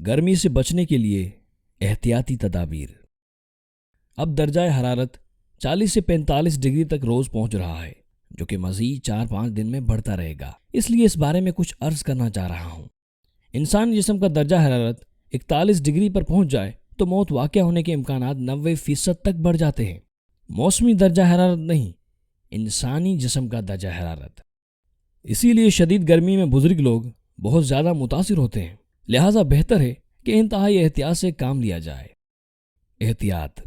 گرمی سے بچنے کے لیے احتیاطی تدابیر۔ اب درجہ حرارت 40 سے 45 ڈگری تک روز پہنچ رہا ہے، جو کہ مزید 4-5 دن میں بڑھتا رہے گا۔ اس لیے اس بارے میں کچھ عرض کرنا چاہ رہا ہوں۔ انسانی جسم کا درجہ حرارت 41 ڈگری پر پہنچ جائے تو موت واقع ہونے کے امکانات 90% تک بڑھ جاتے ہیں۔ موسمی درجہ حرارت نہیں، انسانی جسم کا درجہ حرارت۔ اسی لیے شدید گرمی میں بزرگ لوگ بہت زیادہ متاثر ہوتے ہیں، لہٰذا بہتر ہے کہ انتہائی احتیاط سے کام لیا جائے۔ احتیاط: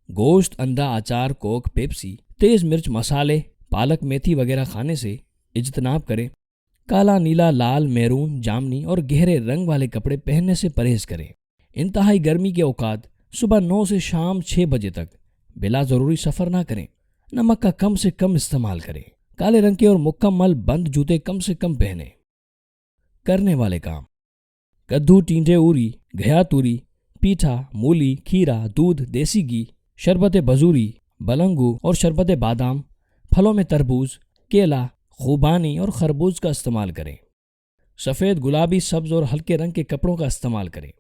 گوشت، انڈا، اچار، کوک، پیپسی، تیز مرچ، مسالے، پالک، میتھی وغیرہ کھانے سے اجتناب کریں۔ کالا، نیلا، لال، میرون، جامنی اور گہرے رنگ والے کپڑے پہننے سے پرہیز کریں۔ انتہائی گرمی کے اوقات صبح 9 سے شام 6 بجے تک بلا ضروری سفر نہ کریں۔ نمک کا کم سے کم استعمال کریں۔ کالے رنگ کے اور مکمل بند جوتے کم سے کم پہنیں۔ کرنے والے کام: کدو، ٹینڈے، اوری، گھیا توری، پیٹھا، مولی، کھیرا، دودھ، دیسی گھی، شربت بزوری، بلنگو اور شربت بادام۔ پھلوں میں تربوز، کیلا، خوبانی اور خربوز کا استعمال کریں۔ سفید، گلابی، سبز اور ہلکے رنگ کے کپڑوں کا استعمال کریں۔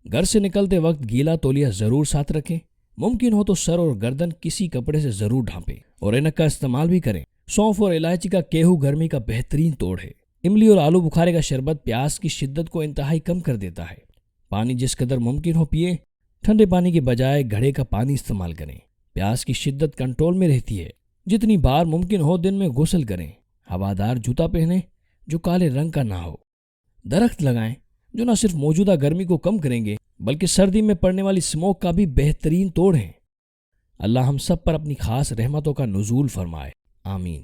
گھر سے نکلتے وقت گیلا تولیہ ضرور ساتھ رکھیں۔ ممکن ہو تو سر اور گردن کسی کپڑے سے ضرور ڈھانپیں اور اینک کا استعمال بھی کریں۔ سونف اور الائچی کا کیہو گرمی کا بہترین توڑ ہے۔ املی اور آلو بخارے کا شربت پیاس کی شدت کو انتہائی کم کر دیتا ہے۔ پانی جس قدر ممکن ہو پئیں۔ ٹھنڈے پانی کے بجائے گھڑے کا پانی استعمال کریں۔ پیاس کی شدت کنٹرول میں رہتی ہے۔ جتنی بار ممکن ہو دن میں غسل کریں۔ ہوادار جوتا پہنیں جو کالے رنگ کا نہ ہو۔ درخت لگائیں جو نہ صرف موجودہ گرمی کو کم کریں گے بلکہ سردی میں پڑنے والی اسموگ کا بھی بہترین توڑ ہیں۔ اللہ ہم سب پر اپنی خاص رحمتوں کا نزول فرمائے، آمین۔